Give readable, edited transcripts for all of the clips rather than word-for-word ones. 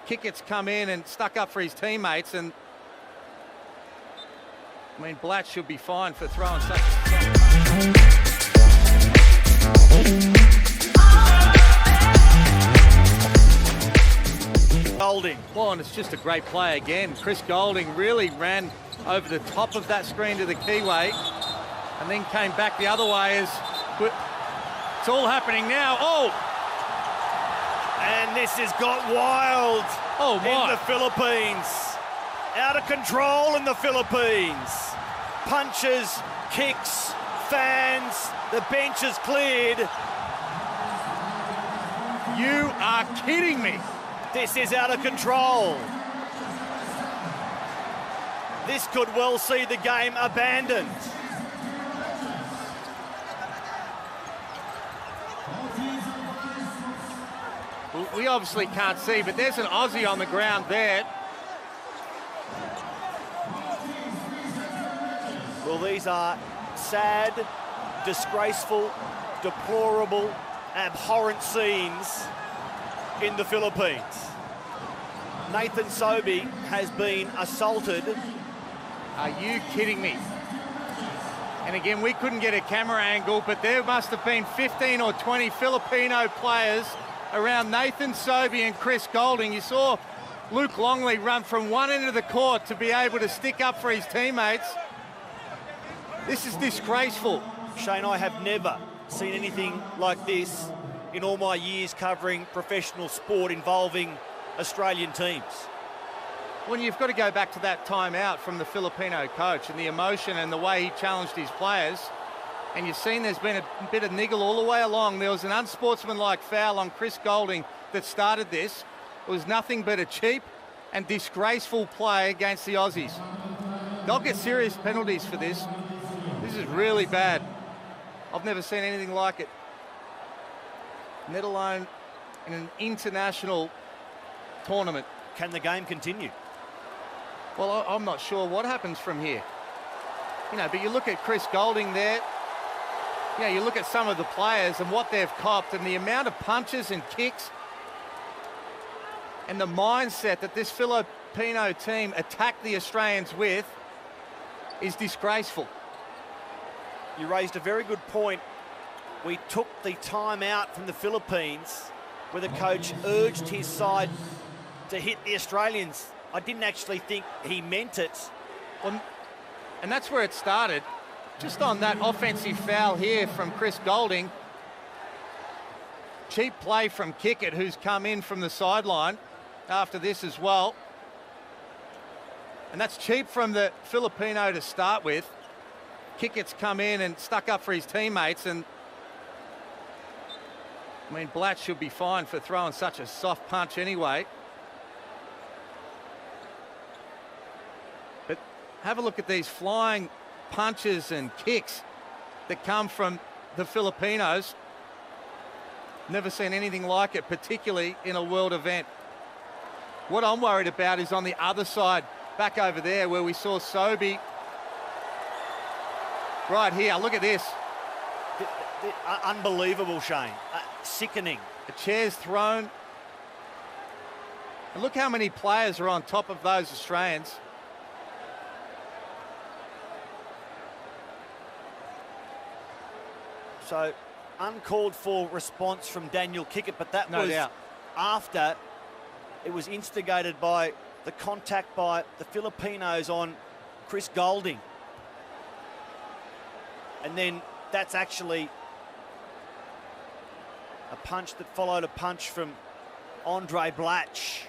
Kickett's come in and stuck up for his teammates, and I mean, Blatt should be fine for throwing such Golding. well, and it's just a great play again. Chris Golding really ran over the top of that screen to the keyway and then came back the other way. It's all happening now. Oh! And this has got wild in the Philippines. Out of control in the Philippines. Punches, kicks, fans, the bench is cleared. You are kidding me. This is out of control. This could well see the game abandoned. We obviously can't see, but there's an Aussie on the ground there. Well, these are sad, disgraceful, deplorable, abhorrent scenes in the Philippines. Nathan Sobey has been assaulted. Are you kidding me? And again, we couldn't get a camera angle, but there must have been 15 or 20 Filipino players around Nathan Sobey and Chris Golding. You saw Luke Longley run from one end of the court to be able to stick up for his teammates. This is disgraceful. Shane, I have never seen anything like this in all my years covering professional sport involving Australian teams. When you've got to go back to that timeout from the Filipino coach and the emotion and the way he challenged his players, and you've seen there's been a bit of niggle all the way along. There was an unsportsmanlike foul on Chris Golding that started this. It was nothing but a cheap and disgraceful play against the Aussies. They'll get serious penalties for this. This is really bad. I've never seen anything like it, let alone in an international tournament. Can the game continue? Well, I'm not sure what happens from here. You know, but you look at Chris Golding there. You know, you look at some of the players and what they've copped and the amount of punches and kicks and the mindset that this Filipino team attacked the Australians with is disgraceful. You raised a very good point. We took the time out from the Philippines where the coach urged his side to hit the Australians. I didn't actually think he meant it. Well, and that's where it started. Just on that offensive foul here from Chris Golding. Cheap play from Kickett, who's come in from the sideline after this as well. And that's cheap from the Filipino to start with. Kickett's come in and stuck up for his teammates, and I mean, Blatt should be fine for throwing such a soft punch anyway. But have a look at these flying punches and kicks that come from the Filipinos. Never seen anything like it, particularly in a world event. What I'm worried about is on the other side, back over there where we saw Sobey. Right here, look at this. Unbelievable, Shane. Sickening. A chair's thrown. And look how many players are on top of those Australians. So, uncalled for response from Daniel Kickett, but that was after it was instigated by the contact by the Filipinos on Chris Golding. And then that's actually a punch that followed a punch from Andre Blatch.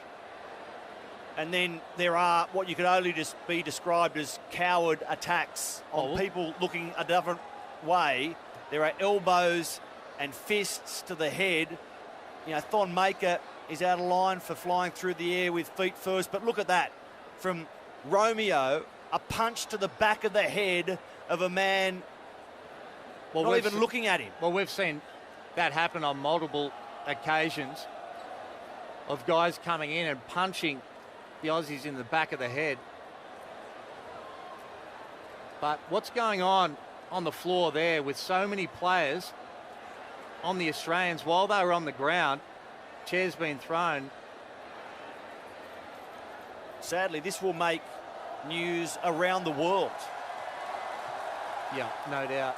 And then there are what you could only just be described as coward attacks on people looking a different way. There are elbows and fists to the head. You know, Thon Maker is out of line for flying through the air with feet first. But look at that. From Romeo, a punch to the back of the head of a man not even looking at him. Well, we've seen that happen on multiple occasions of guys coming in and punching the Aussies in the back of the head. But what's going on the floor there with so many players on the Australians while they were on the ground, chairs being thrown, sadly, this will make news around the world. Yeah, no doubt.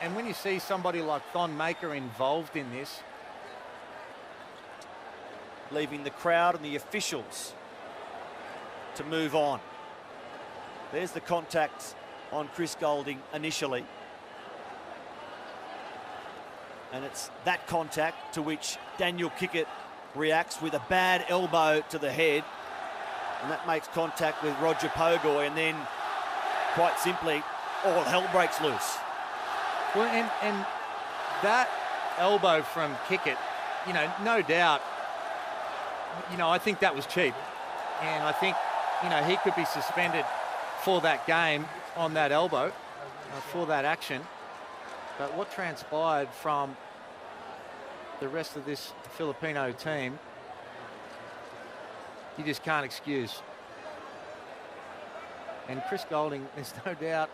And when you see somebody like Thon Maker involved in this, leaving the crowd and the officials to move on. There's the contact on Chris Goulding initially. And it's that contact to which Daniel Kickett reacts with a bad elbow to the head. And that makes contact with Roger Pogoy, and then, quite simply, all hell breaks loose. Well, and that elbow from Kickett, you know, no doubt, you know, I think that was cheap. And I think, you know, he could be suspended for that game on that elbow, for that action. But what transpired from the rest of this Filipino team, you just can't excuse. And Chris Goulding, there's no doubt,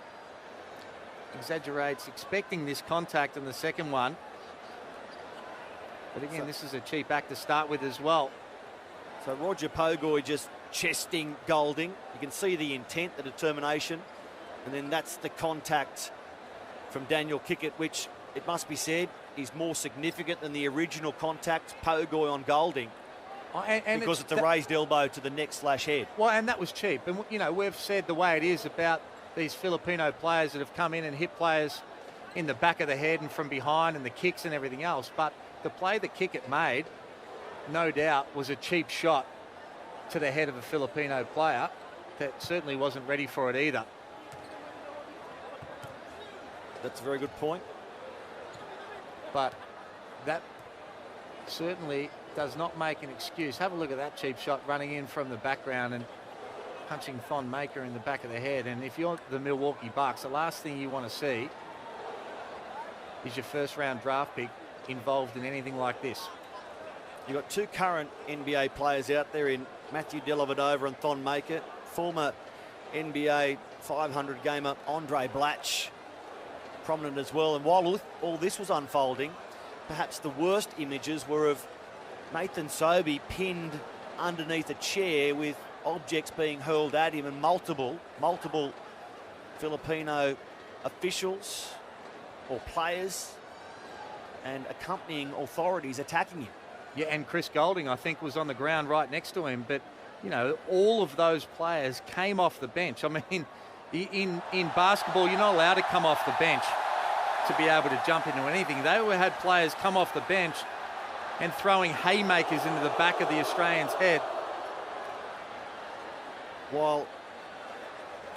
exaggerates, expecting this contact in the second one. But again, this is a cheap act to start with as well. So Roger Pogoy just chesting Goulding. You can see the intent, the determination. And then that's the contact from Daniel Kickett, which, it must be said, is more significant than the original contact, Pogoy on Goulding. And because it's a raised elbow to the neck/head. Well, and that was cheap. And, you know, we've said the way it is about these Filipino players that have come in and hit players in the back of the head and from behind, and the kicks and everything else. But the play that Kickett made, no doubt, was a cheap shot to the head of a Filipino player that certainly wasn't ready for it either. That's a very good point. But that certainly does not make an excuse. Have a look at that cheap shot running in from the background and punching Thon Maker in the back of the head. And if you're the Milwaukee Bucks, the last thing you want to see is your first round draft pick involved in anything like this. You've got two current NBA players out there in Matthew Dellavedova and Thon Maker. Former NBA 500 gamer Andre Blatch, prominent as well. And while all this was unfolding, perhaps the worst images were of Nathan Sobey pinned underneath a chair with objects being hurled at him, and multiple Filipino officials or players and accompanying authorities attacking him. Yeah, and Chris Goulding, I think, was on the ground right next to him. But, you know, all of those players came off the bench. I mean, in basketball, you're not allowed to come off the bench to be able to jump into anything. They had players come off the bench and throwing haymakers into the back of the Australian's head. While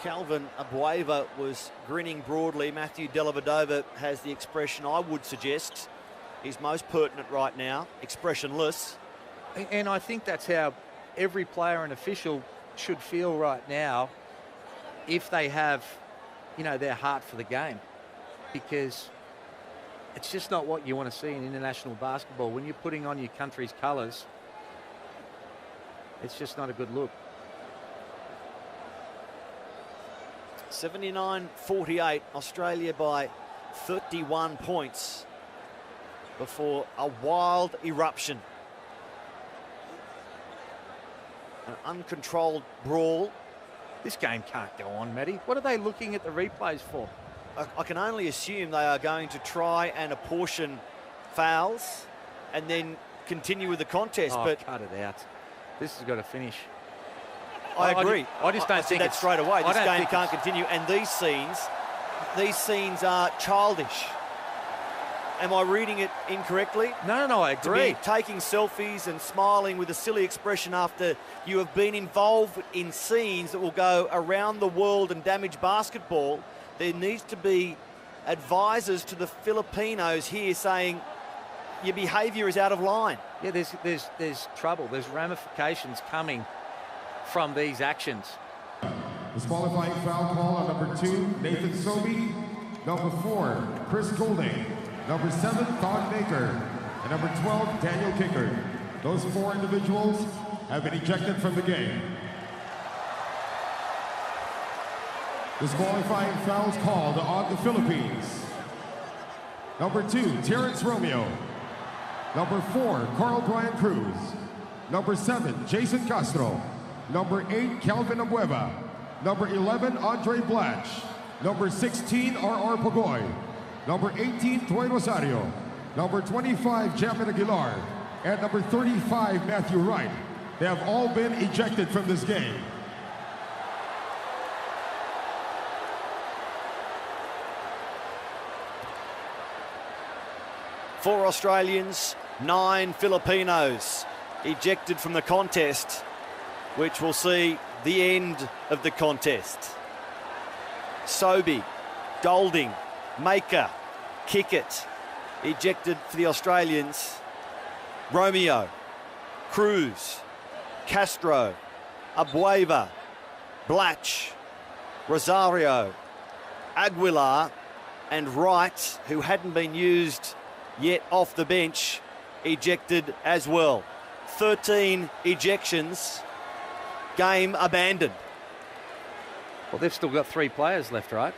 Calvin Abueva was grinning broadly, Matthew Dellavedova has the expression I would suggest is most pertinent right now, expressionless. And I think that's how every player and official should feel right now if they have, you know, their heart for the game. Because it's just not what you want to see in international basketball. When you're putting on your country's colours, it's just not a good look. 79-48, Australia by 31 points before a wild eruption. An uncontrolled brawl. This game can't go on, Matty. What are they looking at the replays for? I can only assume they are going to try and apportion fouls and then continue with the contest. Oh, but cut it out. This has got to finish. I agree. I just don't think that straight away. This game can't it's... continue. And these scenes are childish. Am I reading it incorrectly? No, I agree. To be taking selfies and smiling with a silly expression after you have been involved in scenes that will go around the world and damage basketball. There needs to be advisors to the Filipinos here saying your behaviour is out of line. Yeah, there's trouble. There's ramifications coming from these actions. Disqualifying foul call on number 2, Nathan Sobey. Number 4, Chris Goulding. Number 7, Thon Maker. And number 12, Daniel Kickett. Those 4 individuals have been ejected from the game. Disqualifying fouls called on the Philippines. Number 2, Terrence Romeo. Number 4, Carl Brian Cruz. Number 7, Jason Castro. Number 8, Calvin Abueva. Number 11, Andre Blatch. Number 16, R.R. Pagoy. Number 18, Troy Rosario. Number 25, Jamin Aguilar. And number 35, Matthew Wright. They have all been ejected from this game. Four Australians, 9 Filipinos ejected from the contest, which will see the end of the contest. Sobey, Golding, Maker, Kickett ejected for the Australians. Romeo, Cruz, Castro, Abueva, Blatch, Rosario, Aguilar and Wright, who hadn't been used yet off the bench, ejected as well. 13 ejections, game abandoned. Well, they've still got 3 players left, right?